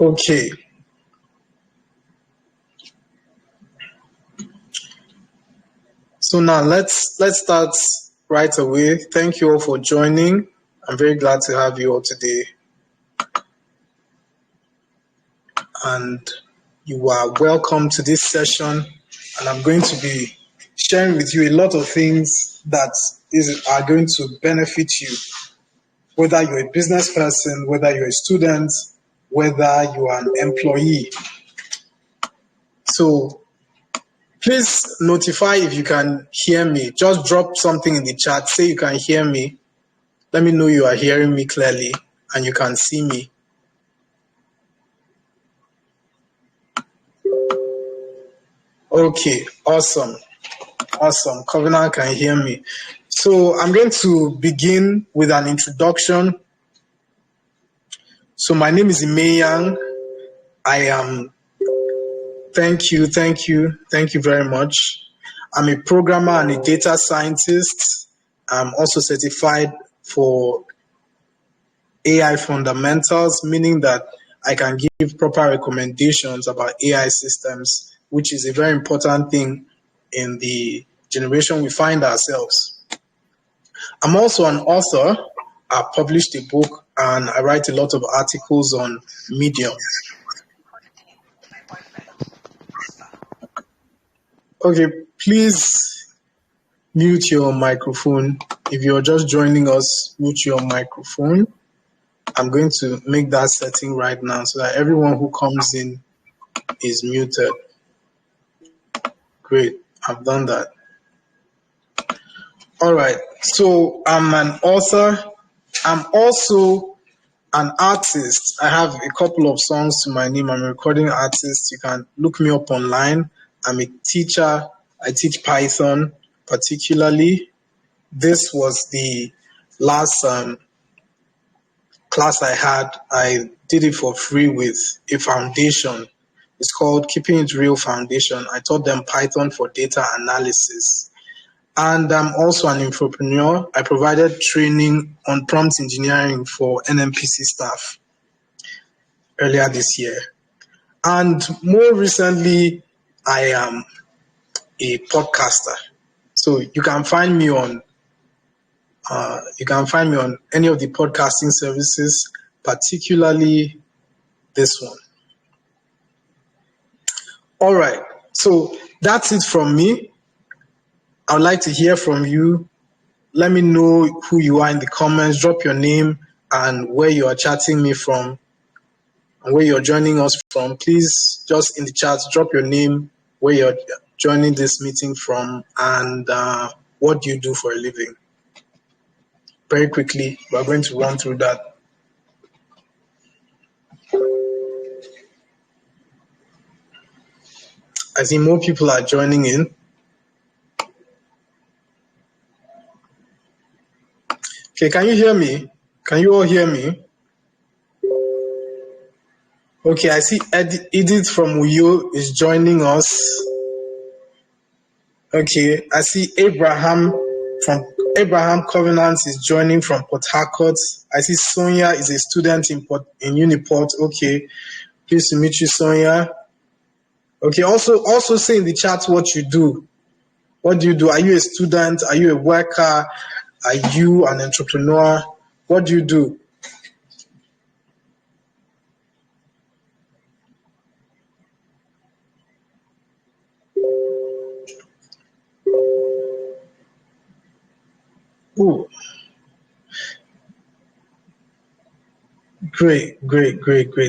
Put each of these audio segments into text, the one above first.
Okay. So now let's start right away. Thank you all for joining. I'm very glad to have you all today. And you are welcome to this session. And I'm going to be sharing with you a lot of things that are going to benefit you, whether you're a business person, whether you're a student, whether you are an employee. So please notify if you can hear me. Just drop something in the chat. Say you can hear me. Let me know you are hearing me clearly and you can see me. Okay, awesome. Awesome. Covenant can hear me. So I'm going to begin with an introduction. So my name is Imeyang. Thank you very much. I'm a programmer and a data scientist. I'm also certified for AI fundamentals, meaning that I can give proper recommendations about AI systems, which is a very important thing in the generation we find ourselves. I'm also an author. I published a book and I write a lot of articles on Medium. Okay, please mute your microphone. If you're just joining us, mute your microphone. I'm going to make that setting right now so that everyone who comes in is muted. Great, I've done that. All right, so I'm an author. I'm also an artist. I have a couple of songs to my name. I'm a recording artist. You can look me up online. I'm a teacher. I teach Python particularly. This was the last class I had. I did it for free with a foundation. It's called Keeping It Real Foundation. I taught them Python for data analysis. And I'm also an entrepreneur. I provided training on prompt engineering for NMPC staff earlier this year. And more recently, I am a podcaster. So you can find me on any of the podcasting services, particularly this one. All right. So that's it from me. I'd like to hear from you. Let me know who you are in the comments. Drop your name and where you are chatting me from and where you're joining us from. Please just in the chat, drop your name, where you're joining this meeting from, and what do you do for a living. Very quickly, we're going to run through that. I see more people are joining in. Okay, can you hear me? Can you all hear me? Okay, I see Edith from Uyo is joining us. Okay, I see Abraham from Abraham Covenant is joining from Port Harcourt. I see Sonia is a student in Uniport. Okay, pleased to meet you, Sonia. Okay, also say in the chat what you do. What do you do? Are you a student? Are you a worker? Are you an entrepreneur? What do you do? Ooh. Great.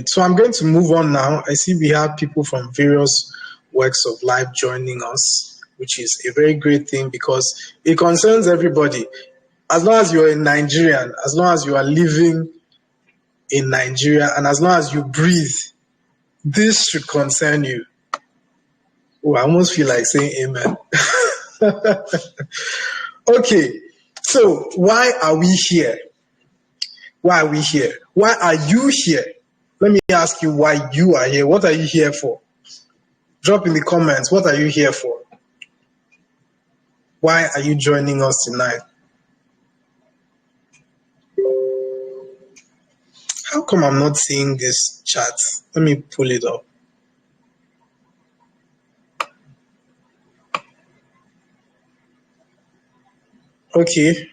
So I'm going to move on now. I see we have people from various works of life joining us, which is a very great thing because it concerns everybody. As long as you're a Nigerian, as long as you are living in Nigeria, and as long as you breathe, this should concern you. Oh, I almost feel like saying amen. Okay, so why are we here? Why are we here? Why are you here? Let me ask you why you are here. What are you here for? Drop in the comments. What are you here for? Why are you joining us tonight? How come I'm not seeing this chat? Let me pull it up. Okay.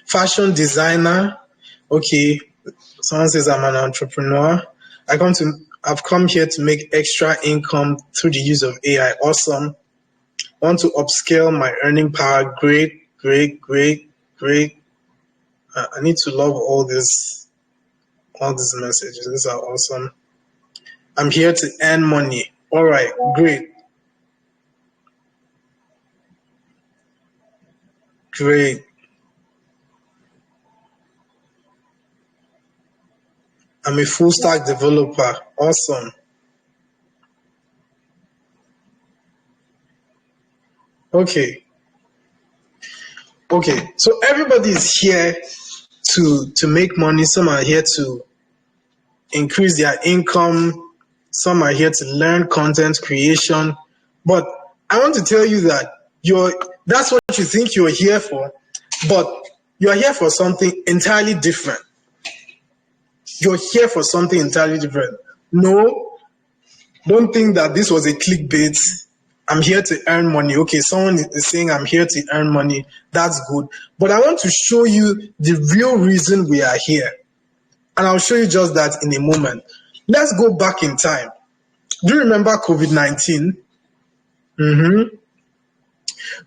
Fashion designer. Okay. Someone says I'm an entrepreneur. I've come here to make extra income through the use of AI. Awesome. Want to upscale my earning power. Great, great, great, great. I need to love all these messages. These are awesome. I'm here to earn money. All right, great, great. I'm a full stack developer. Awesome. Okay. Okay. So everybody is here to make money. Some are here to increase their income. Some are here to learn content creation. But I want to tell you that that's what you think you're here for, but you're here for something entirely different. You're here for something entirely different. No, don't think that this was a clickbait. I'm here to earn money. Okay, someone is saying I'm here to earn money. That's good. But I want to show you the real reason we are here. And I'll show you just that in a moment. Let's go back in time. Do you remember COVID-19?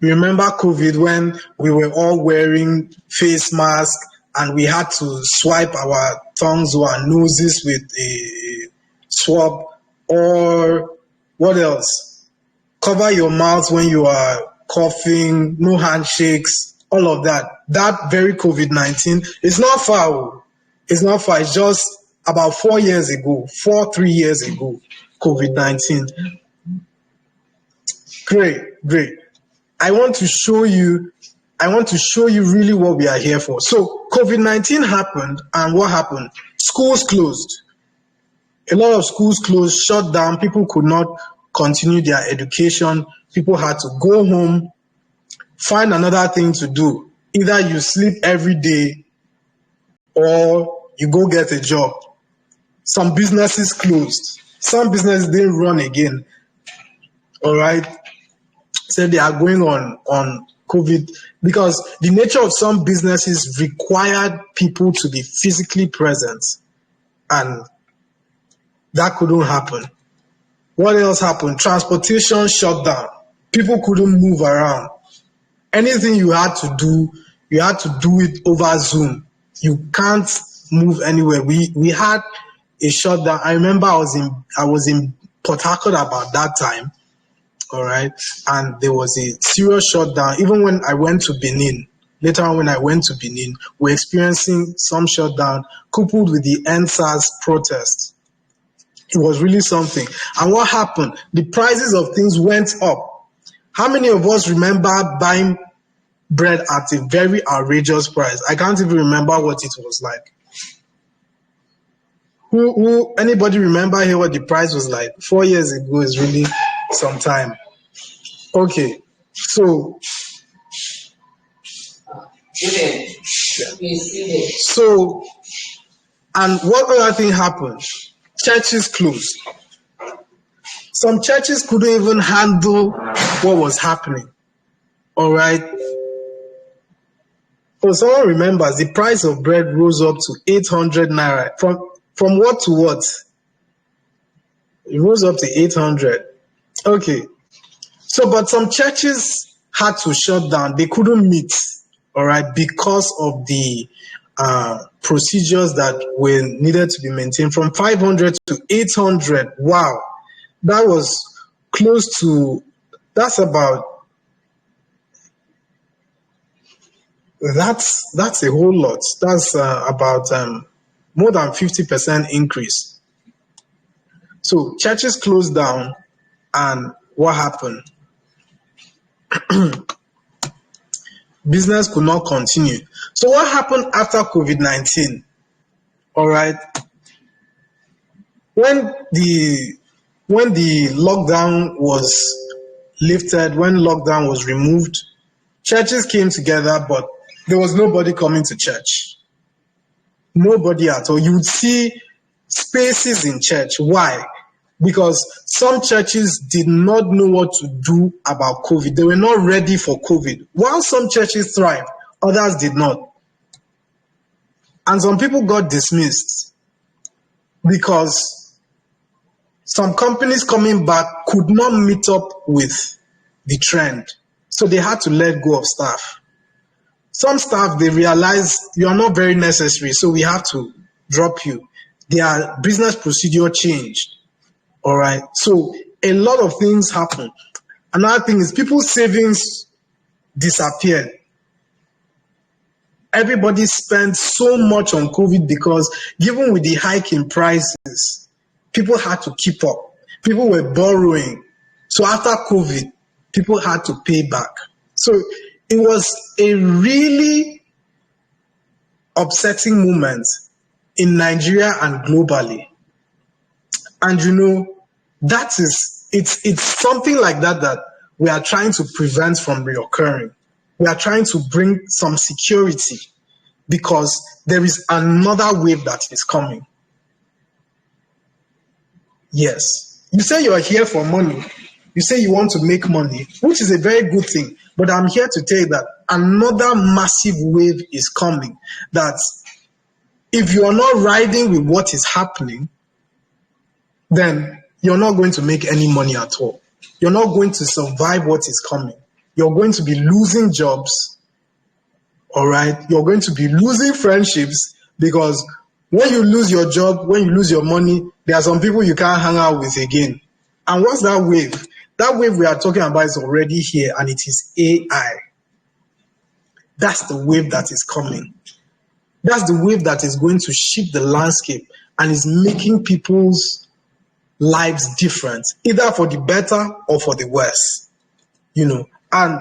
Remember COVID when we were all wearing face masks and we had to swipe our tongues or our noses with a swab, or what else? Cover your mouth when you are coughing, no handshakes, all of that. That very COVID-19 is not far. It's not far. It's just about 4 years ago, 3 years ago, COVID-19. Great. I want to show you really what we are here for. So COVID-19 happened, and what happened? Schools closed. A lot of schools closed, shut down. People could not continue their education. People had to go home, find another thing to do. Either you sleep every day or you go get a job. Some businesses closed. Some businesses didn't run again. All right. Said they are going on COVID because the nature of some businesses required people to be physically present, and that couldn't happen. What else happened? Transportation shut down. People couldn't move around. Anything you had to do it over Zoom. You can't move anywhere. We had a shutdown. I remember I was in Port Harcourt about that time. All right. And there was a serious shutdown. Even when I went to Benin, later on when I went to Benin, we're experiencing some shutdown coupled with the NSAS protests. It was really something. And what happened? The prices of things went up. How many of us remember buying bread at a very outrageous price? I can't even remember what it was like. Anybody remember here what the price was like? 4 years ago is really some time. Okay, so and what other thing happened? Churches closed. Some churches couldn't even handle what was happening. All right. So someone remembers the price of bread rose up to 800 naira. From what to what? It rose up to 800. Okay. So, but some churches had to shut down. They couldn't meet, all right, because of the procedures that were needed to be maintained. From 500 to 800. Wow. That was close to, that's a whole lot. That's about more than 50% increase. So churches closed down, and what happened? Business could not continue. So what happened after COVID-19? All right. When the lockdown was lifted, when lockdown was removed, churches came together, but there was nobody coming to church. Nobody at all. You would see spaces in church. Why? Because some churches did not know what to do about COVID. They were not ready for COVID. While some churches thrived, others did not. And some people got dismissed because some companies coming back could not meet up with the trend. So they had to let go of staff. Some staff, they realized you are not very necessary, so we have to drop you. Their business procedure changed. All right. So a lot of things happen. Another thing is people's savings disappeared. Everybody spent so much on COVID because given with the hike in prices, people had to keep up. People were borrowing. So after COVID, people had to pay back. So it was a really upsetting moment in Nigeria and globally. And it's something like that we are trying to prevent from reoccurring. We are trying to bring some security because there is another wave that is coming. Yes. You say you are here for money. You say you want to make money, which is a very good thing. But I'm here to tell you that another massive wave is coming. That if you are not riding with what is happening, then you're not going to make any money at all. You're not going to survive what is coming. You're going to be losing jobs, all right? You're going to be losing friendships because when you lose your job, when you lose your money, there are some people you can't hang out with again. And what's that wave? That wave we are talking about is already here, and it is AI. That's the wave that is coming. That's the wave that is going to shift the landscape and is making people's lives different, either for the better or for the worse. And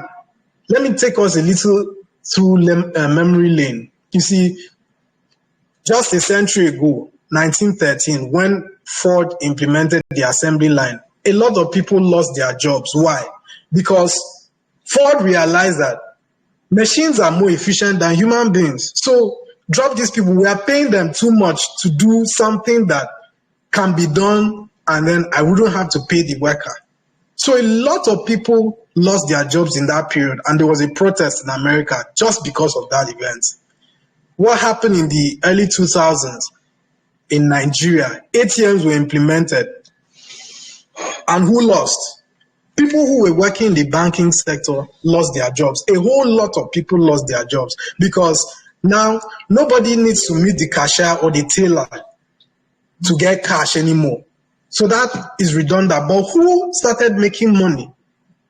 let me take us a little through memory lane. You see, just a century ago, 1913, when Ford implemented the assembly line, a lot of people lost their jobs. Why? Because Ford realized that machines are more efficient than human beings. So drop these people. We are paying them too much to do something that can be done, and then I wouldn't have to pay the worker. So a lot of people lost their jobs in that period, and there was a protest in America just because of that event. What happened in the early 2000s in Nigeria? ATMs were implemented. And who lost? People who were working in the banking sector lost their jobs. A whole lot of people lost their jobs because now nobody needs to meet the cashier or the teller to get cash anymore. So that is redundant. But who started making money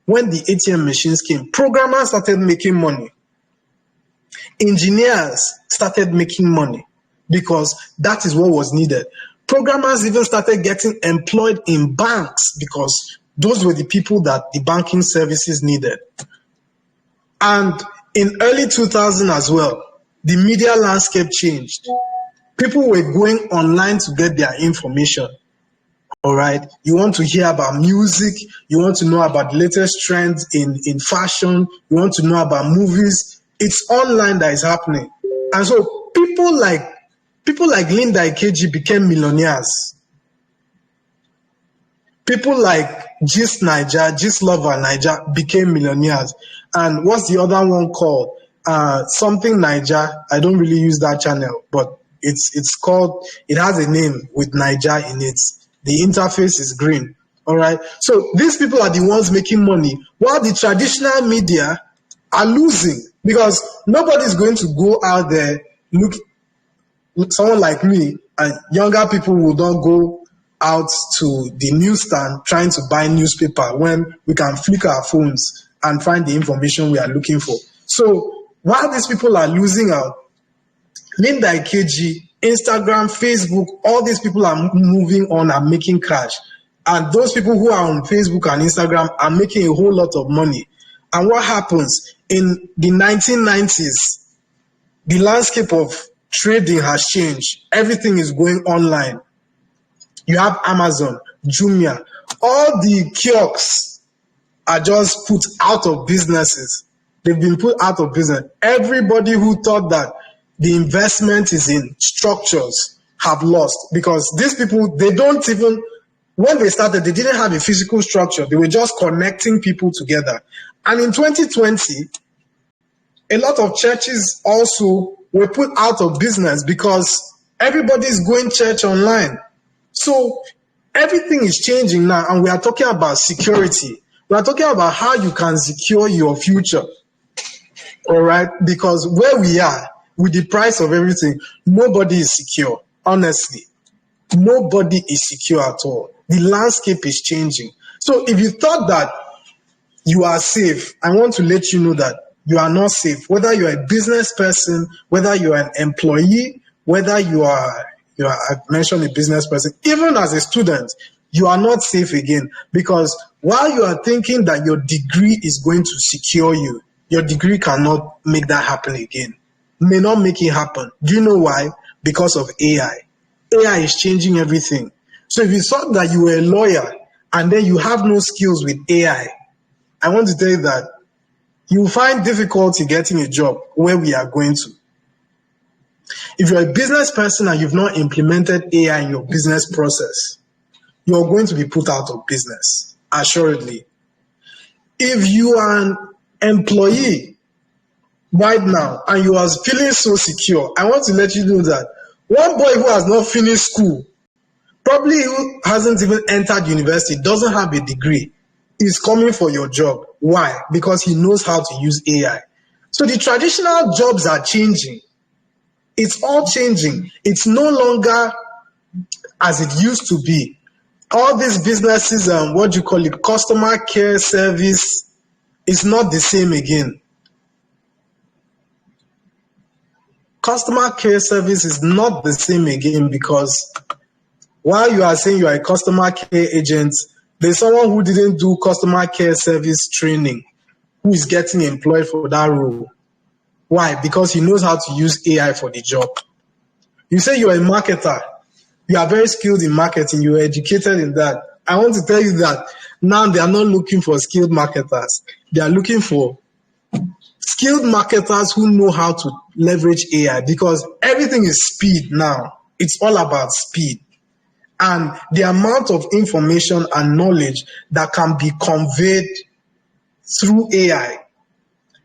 when the ATM machines came? Programmers started making money. Engineers started making money because that is what was needed. Programmers even started getting employed in banks because those were the people that the banking services needed. And in early 2000 as well, the media landscape changed. People were going online to get their information. All right. You want to hear about music. You want to know about the latest trends in fashion. You want to know about movies. It's online that is happening. And so people like Linda Ikeji became millionaires. People like Gist Lover Naija became millionaires. And what's the other one called? Something Naija. I don't really use that channel, but it's called, it has a name with Naija in it. The interface is green. All right. So these people are the ones making money, while the traditional media are losing because nobody's going to go out there. Look, someone like me and younger people will not go out to the newsstand trying to buy newspaper when we can flick our phones and find the information we are looking for. So while these people are losing out, Linda Ikeji, Instagram, Facebook, all these people are moving on and making cash. And those people who are on Facebook and Instagram are making a whole lot of money. And what happens? In the 1990s, the landscape of trading has changed. Everything is going online. You have Amazon, Jumia. All the kiosks are just put out of businesses. They've been put out of business. Everybody who thought that the investment is in structures have lost, because these people, they don't even, when they started, they didn't have a physical structure. They were just connecting people together. And in 2020, a lot of churches also were put out of business because everybody's going church online. So everything is changing now, and we are talking about security. We are talking about how you can secure your future. All right? Because where we are, with the price of everything, nobody is secure, honestly. Nobody is secure at all. The landscape is changing. So if you thought that you are safe, I want to let you know that you are not safe. Whether you are a business person, whether you are an employee, whether you are I've mentioned a business person, even as a student, you are not safe again. Because while you are thinking that your degree is going to secure you, your degree cannot make that happen again. May not make it happen. Do you know why? Because of AI. AI is changing everything. So if you thought that you were a lawyer and then you have no skills with AI, I want to tell you that you will find difficulty getting a job where we are going to. If you're a business person and you've not implemented AI in your business process, you're going to be put out of business, assuredly. If you are an employee right now and you are feeling so secure, I want to let you know that one boy who has not finished school, probably who hasn't even entered university, doesn't have a degree, is coming for your job. Why? Because he knows how to use AI. So the traditional jobs are changing. It's all changing. It's no longer as it used to be. All these businesses, what do you call it, customer care service, is not the same again. Customer care service is not the same again, because while you are saying you are a customer care agent, there's someone who didn't do customer care service training who is getting employed for that role. Why? Because he knows how to use AI for the job. You say you're a marketer. You are very skilled in marketing. You are educated in that. I want to tell you that now they are not looking for skilled marketers. They are looking for skilled marketers who know how to leverage AI, because everything is speed now. It's all about speed. And the amount of information and knowledge that can be conveyed through AI,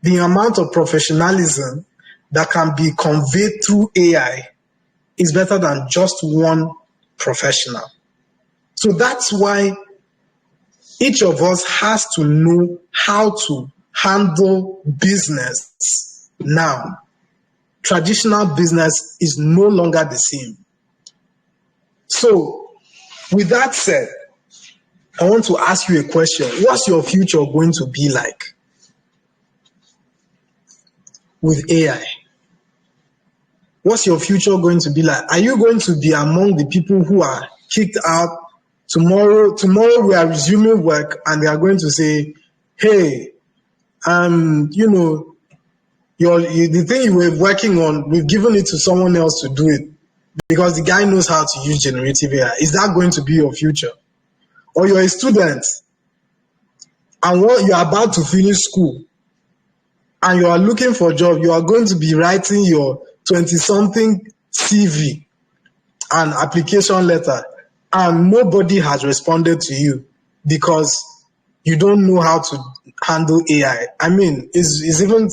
the amount of professionalism that can be conveyed through AI is better than just one professional. So that's why each of us has to know how to handle business now. Traditional business is no longer the same. So, with that said, I want to ask you a question. What's your future going to be like with AI? What's your future going to be like? Are you going to be among the people who are kicked out tomorrow? Tomorrow we are resuming work and they are going to say, hey, the thing you were working on, we've given it to someone else to do it because the guy knows how to use generative AI. Is that going to be your future? Or you're a student and you are about to finish school and you are looking for a job, you are going to be writing your 20-something CV and application letter, and nobody has responded to you because you don't know how to handle AI. I mean, it's even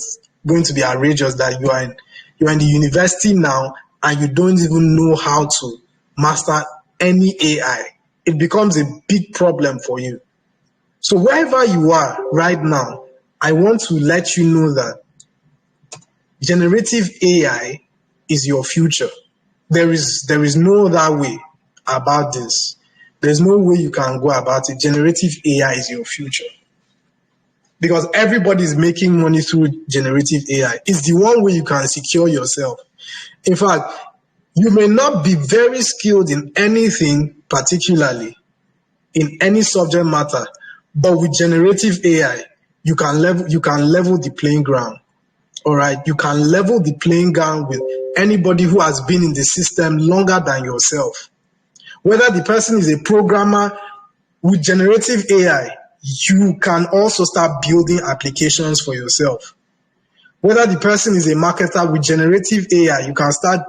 going to be outrageous that you're in the university now and you don't even know how to master any AI. It becomes a big problem for you. So wherever you are right now, I want to let you know that generative AI is your future. There is no other way about this. There's no way you can go about it. Generative AI is your future. Because everybody is making money through generative AI. It's the one way you can secure yourself. In fact, you may not be very skilled in anything particularly, in any subject matter, but with generative AI, you can level the playing ground. All right, you can level the playing ground with anybody who has been in the system longer than yourself. Whether the person is a programmer, with generative AI, you can also start building applications for yourself. Whether the person is a marketer, with generative AI, you can start,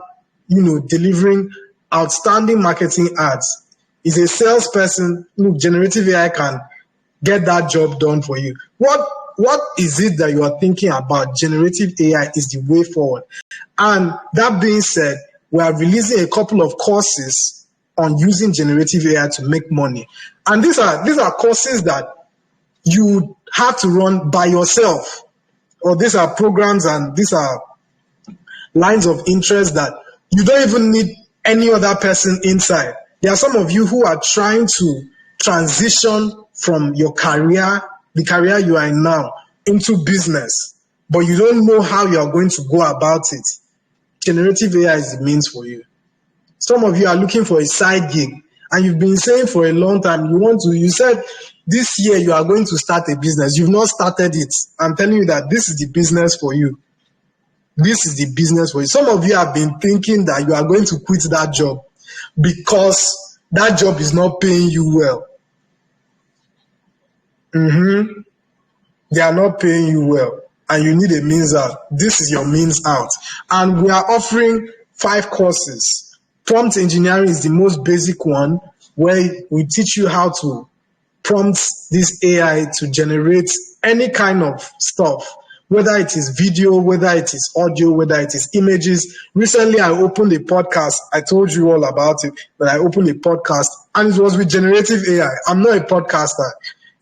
delivering outstanding marketing ads. Is a salesperson. Look, generative AI can get that job done for you. What is it that you are thinking about? Generative AI is the way forward. And that being said, we are releasing a couple of courses on using generative AI to make money. And these are courses that you have to run by yourself, or these are programs and these are lines of interest that you don't even need any other person inside. There are some of you who are trying to transition from your career, the career you are in now, into business, but you don't know how you are going to go about it. Generative AI is the means for you. Some of you are looking for a side gig, and you've been saying for a long time, you said this year you are going to start a business. You've not started it. I'm telling you that this is the business for you. This is the business for you. Some of you have been thinking that you are going to quit that job because that job is not paying you well. They are not paying you well, and you need a means out. This is your means out. And we are offering 5 courses. Prompt engineering is the most basic one, where we teach you how to prompt this AI to generate any kind of stuff, whether it is video, whether it is audio, whether it is images. Recently, I opened a podcast. I told you all about it, but I opened a podcast, and it was with generative AI. I'm not a podcaster.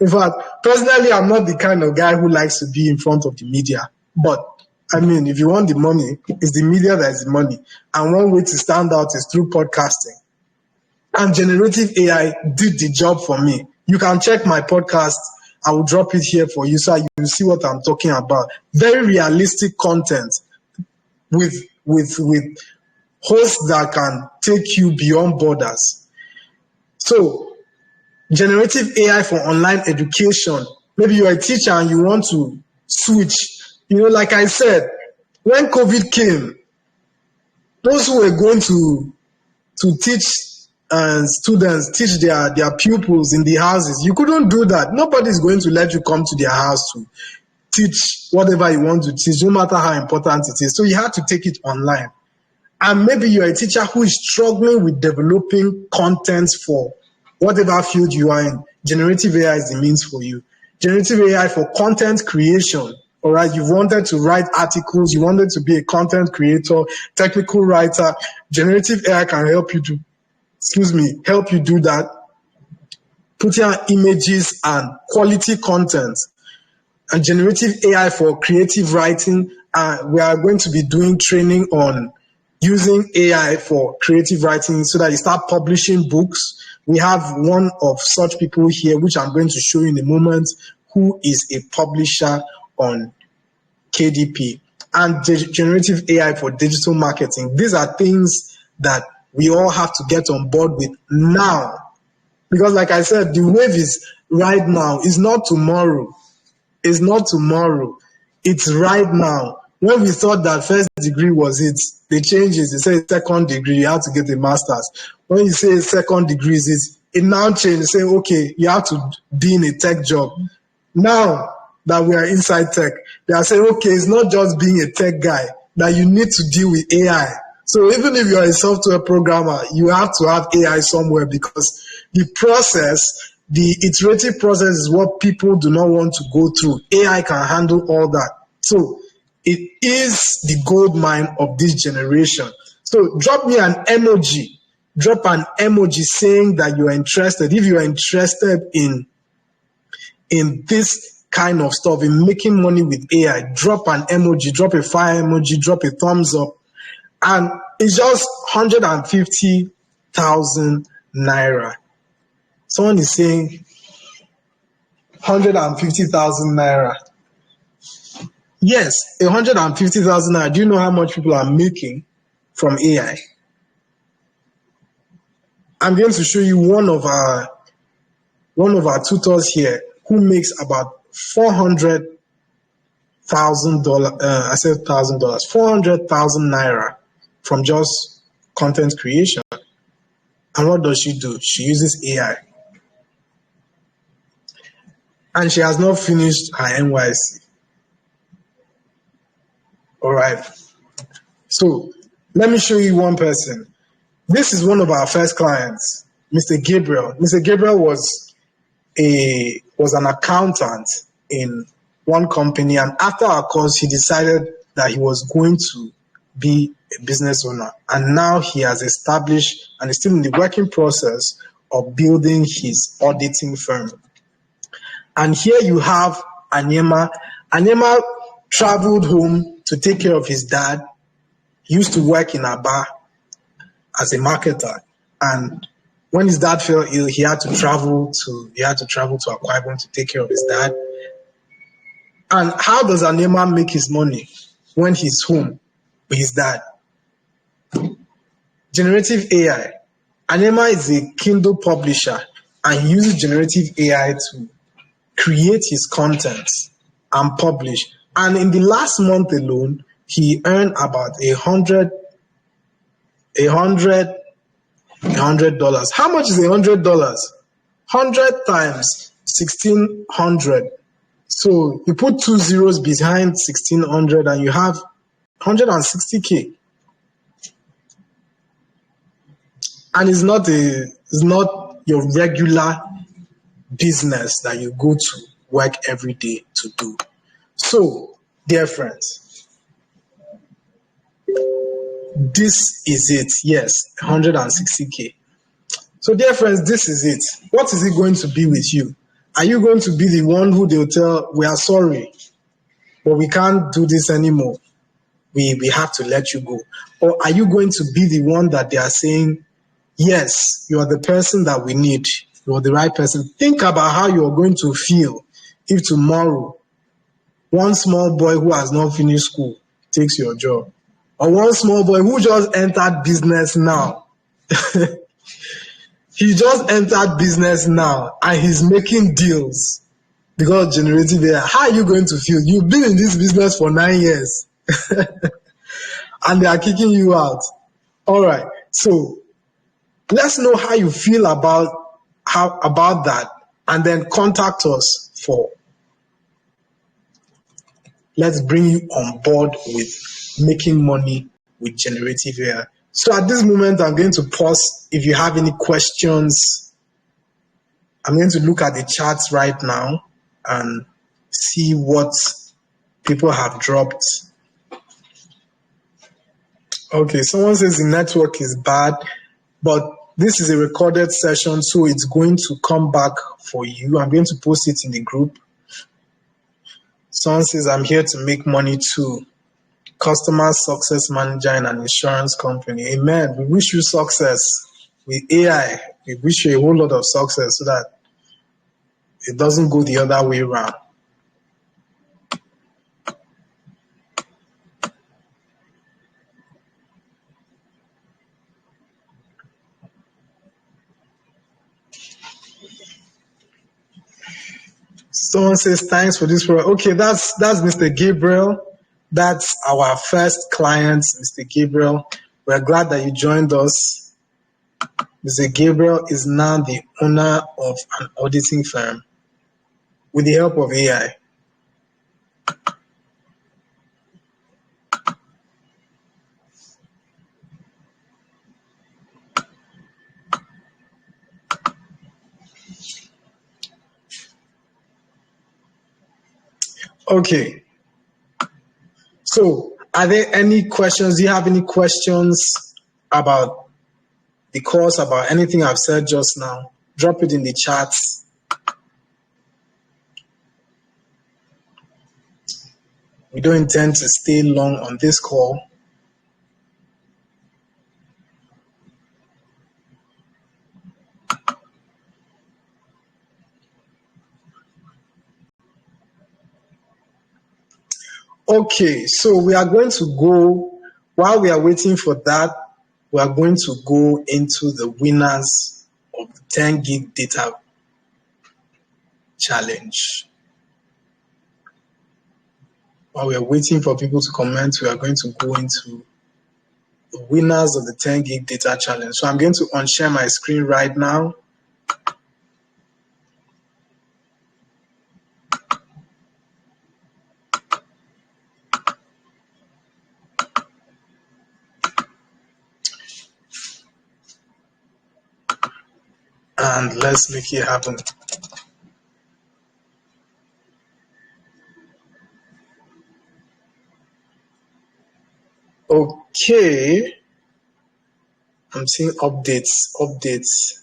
In fact, personally, I'm not the kind of guy who likes to be in front of the media. But, I mean, if you want the money, it's the media that is the money. And one way to stand out is through podcasting. And generative AI did the job for me. You can check my podcast. I will drop it here for you so you will see what I'm talking about. Very realistic content with hosts that can take you beyond borders. So, generative AI for online education. Maybe you're a teacher and you want to switch. Like I said, when COVID came, those who were going to teach students, teach their pupils in the houses, you couldn't do that. Nobody's going to let you come to their house to teach whatever you want to teach, no matter how important it is. So you had to take it online. And maybe you're a teacher who is struggling with developing content for whatever field you are in. Generative AI is the means for you. Generative AI for content creation. All right, you wanted to write articles, you wanted to be a content creator, technical writer. Generative AI can help you do that. Put in images and quality content. And generative AI for creative writing. We are going to be doing training on using AI for creative writing so that you start publishing books. We have one of such people here, which I'm going to show you in a moment, who is a publisher on KDP. And generative AI for digital marketing. These are things that we all have to get on board with now. Because like I said, the wave is right now. It's not tomorrow. It's not tomorrow. It's right now. When we thought that first degree was it, they changed it. They say second degree, you have to get a master's. When you say second degree is it now changed. They say, okay, you have to be in a tech job. Now that we are inside tech, they are saying, okay, it's not just being a tech guy, that you need to deal with AI. So even if you're a software programmer, you have to have AI somewhere, because the process, the iterative process is what people do not want to go through. AI can handle all that. So it is the gold mine of this generation. So drop me an emoji. Drop an emoji saying that you are interested. If you are interested in this kind of stuff, in making money with AI, drop an emoji, drop a fire emoji, drop a thumbs up. And it's just 150,000 naira. Someone is saying 150,000 naira. Yes, 150,000 naira. Do you know how much people are making from AI? I'm going to show you one of our tutors here who makes about $400,000. I said $1,000, 400,000 naira from just content creation. And what does she do? She uses AI. And she has not finished her NYC. All right. So let me show you one person. This is one of our first clients, Mr. Gabriel. Mr. Gabriel was an accountant in one company, and after our course, he decided that he was going to be a business owner. And now he has established and is still in the working process of building his auditing firm. And here you have Anyema. Anyema traveled home to take care of his dad. He used to work in Aba as a marketer, and when his dad fell ill, he had to travel to Akwa Ibom to take care of his dad. And how does Anyema make his money when he's home with his dad? Generative AI. Anyema is a Kindle publisher, and he uses generative AI to create his content and publish. And in the last month alone, he earned about $100. How much is $100? 100 times 1600. So you put two zeros behind 1600 and you have 160K. And it's not your regular business that you go to work every day to do. So, dear friends, this is it. Yes, 160K. So, dear friends, this is it. What is it going to be with you? Are you going to be the one who they'll tell, we are sorry, but we can't do this anymore. We have to let you go. Or are you going to be the one that they are saying, yes, you are the person that we need. You are the right person. Think about how you are going to feel if tomorrow one small boy who has not finished school takes your job. Or one small boy who just entered business now. He just entered business now and he's making deals because generative AI. How are you going to feel? You've been in this business for 9 years and they are kicking you out. All right. So let's know how you feel about that, and then contact us for let's bring you on board with making money with generative AI. So at this moment, I'm going to pause. If you have any questions, I'm going to look at the charts right now and see what people have dropped. Okay, someone says the network is bad, but this is a recorded session, so it's going to come back for you. I'm going to post it in the group. Someone says, I'm here to make money too. Customer success manager in an insurance company. Amen. We wish you success with AI. We wish you a whole lot of success so that it doesn't go the other way around. Someone says, thanks for this. Okay, that's Mr. Gabriel. That's our first client, Mr. Gabriel. We're glad that you joined us. Mr. Gabriel is now the owner of an auditing firm with the help of AI. Okay. So, are there any questions? Do you have any questions about the course, about anything I've said just now? Drop it in the chats. We don't intend to stay long on this call. Okay, so we are going to go, while we are waiting for that, we are going to go into the winners of the 10 gig data challenge. While we are waiting for people to comment, we are going to go into the winners of the 10 gig data challenge. So I'm going to unshare my screen right now. and let's make it happen. Okay, I'm seeing updates.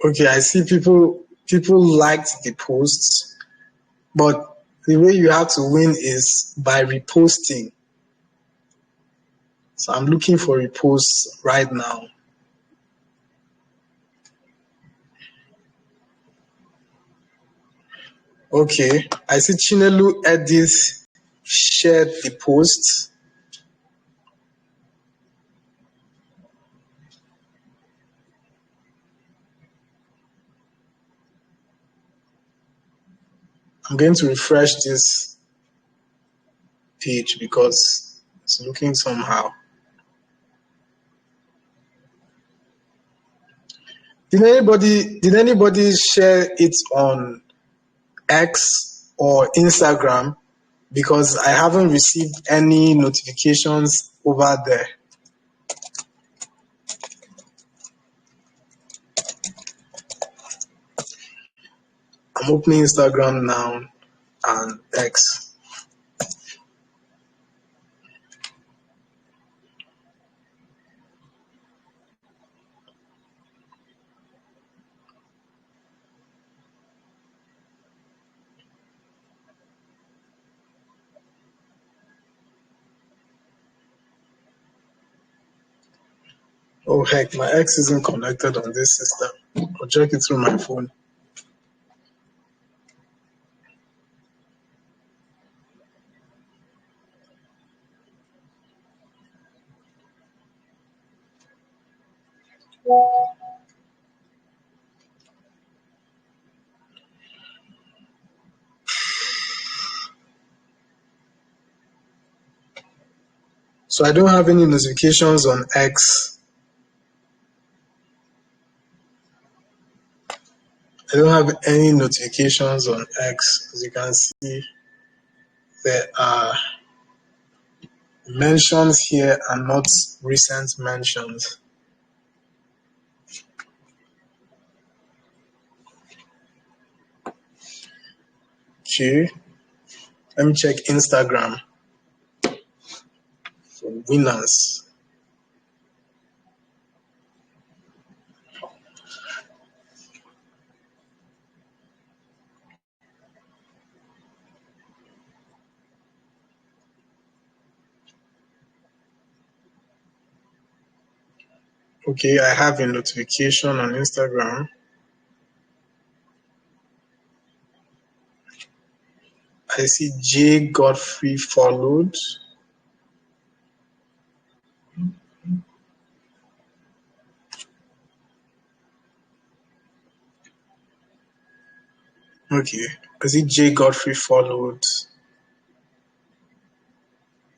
Okay, I see people liked the posts, but the way you have to win is by reposting. So I'm looking for reposts right now. Okay, I see Chinelu Edith shared the post. I'm going to refresh this page because it's looking somehow. Did anybody share it on X or Instagram? Because I haven't received any notifications over there. I'm opening Instagram now and X. Oh heck, my X isn't connected on this system. I'll check it through my phone. So I don't have any notifications on X. I don't have any notifications on X. As you can see, there are mentions here and not recent mentions. Okay, let me check Instagram for winners. Okay, I have a notification on Instagram. I see J Godfrey followed. Okay, I see J Godfrey followed.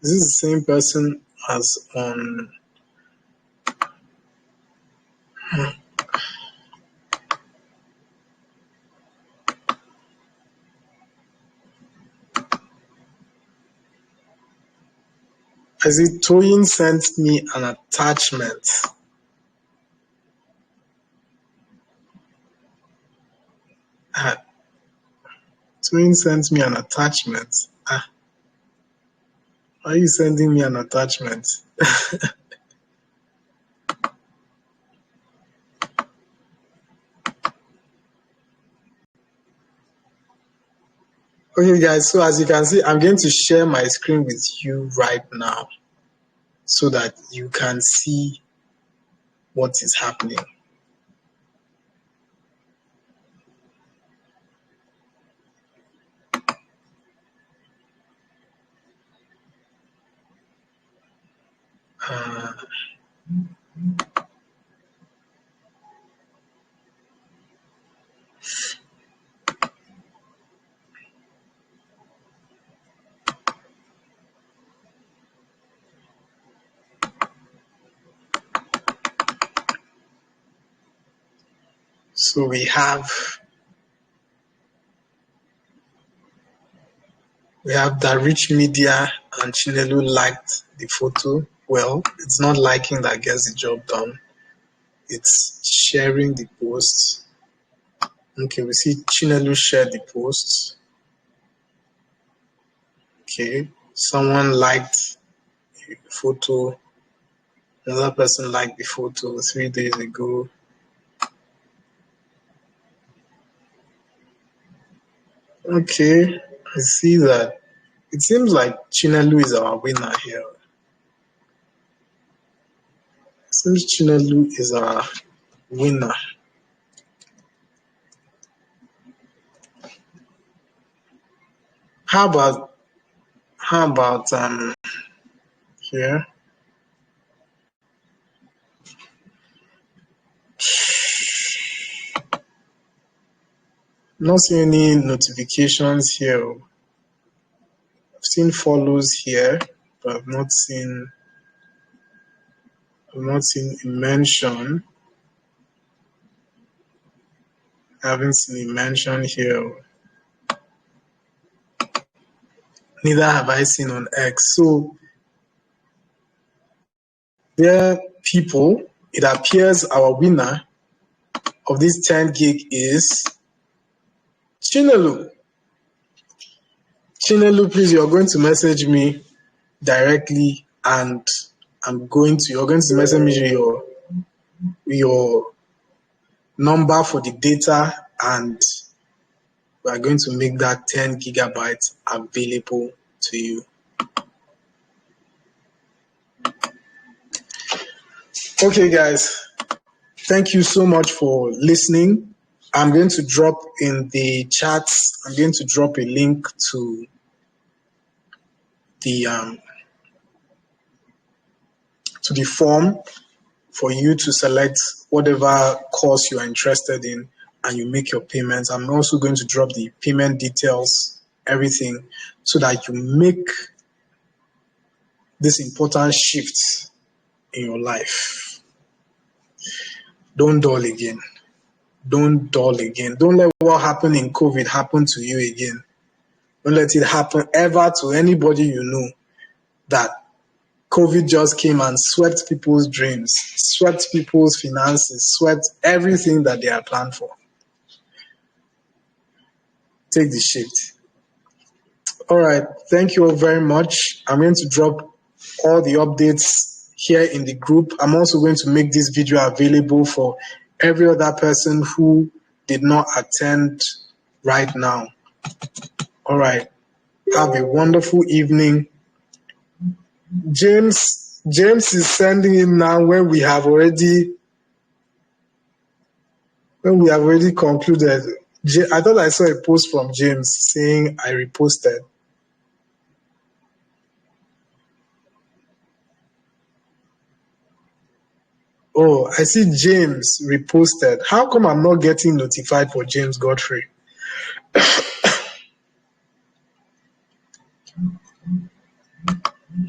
Is this the same person as on? I see Toyin sent me an attachment. Ah, Toyin sent me an attachment. Why are you sending me an attachment? Okay, guys, so as you can see, I'm going to share my screen with you right now so that you can see what is happening. Uh, So we have that Rich Media and Chinelu liked the photo. Well, it's not liking that gets the job done. It's sharing the post. Okay, we see Chinelu shared the post. Okay, someone liked the photo. Another person liked the photo 3 days ago. Okay, I see that. It seems like Chinelu is our winner here. It seems Chinelu is our winner. How about here? Not seeing any notifications here. I've seen follows here, but I've not seen a mention. I haven't seen a mention here. Neither have I seen on X. So there people, it appears our winner of this 10 gig is Chinelu. Chinelu, please, you're going to message me directly and you're going to message me your number for the data, and we are going to make that 10 gigabytes available to you. Okay, guys, thank you so much for listening. I'm going to drop in the chats, I'm going to drop a link to the form for you to select whatever course you are interested in and you make your payments. I'm also going to drop the payment details, everything, so that you make this important shift in your life. Don't dull again. Don't dull again. Don't let what happened in COVID happen to you again. Don't let it happen ever to anybody you know, that COVID just came and swept people's dreams, swept people's finances, swept everything that they had planned for. Take the shift. All right. Thank you all very much. I'm going to drop all the updates here in the group. I'm also going to make this video available for every other person who did not attend right now. All right. Have a wonderful evening. James is sending in now when we have already concluded. I thought I saw a post from James saying I reposted. Oh, I see James reposted. How come I'm not getting notified for James Godfrey?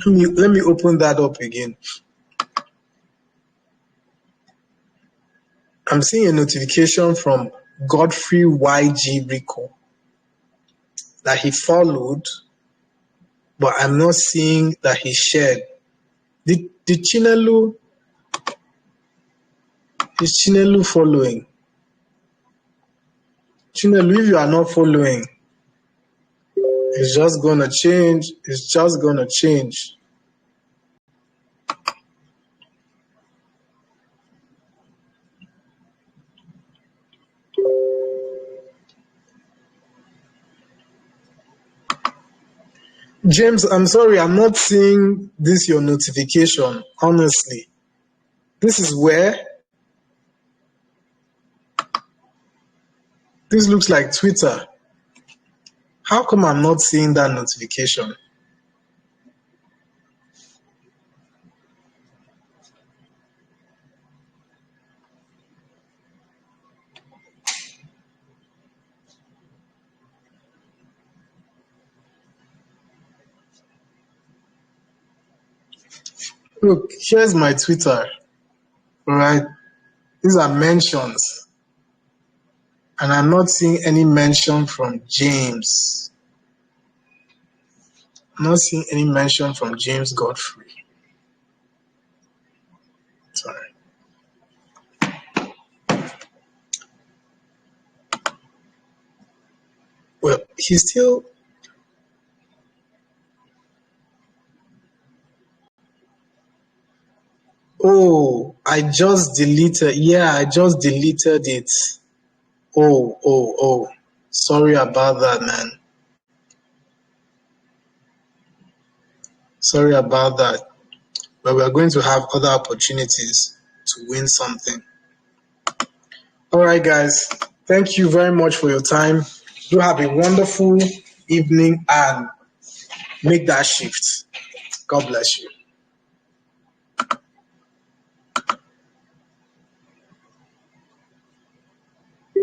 Let me open that up again. I'm seeing a notification from Godfrey YG Rico that he followed, but I'm not seeing that he shared. Did Chinelu, is Chinelu following? Chinelu, if you are not following, it's just gonna change. It's just gonna change. James, I'm sorry, I'm not seeing this your notification, honestly. This is where this looks like Twitter. How come I'm not seeing that notification? Look, here's my Twitter. All right. These are mentions. And I'm not seeing any mention from James. I'm not seeing any mention from James Godfrey. Sorry. Well, he's still. Oh, I just deleted. Yeah, I just deleted it. Oh. Sorry about that, man. Sorry about that. But we are going to have other opportunities to win something. All right, guys. Thank you very much for your time. Do have a wonderful evening and make that shift. God bless you.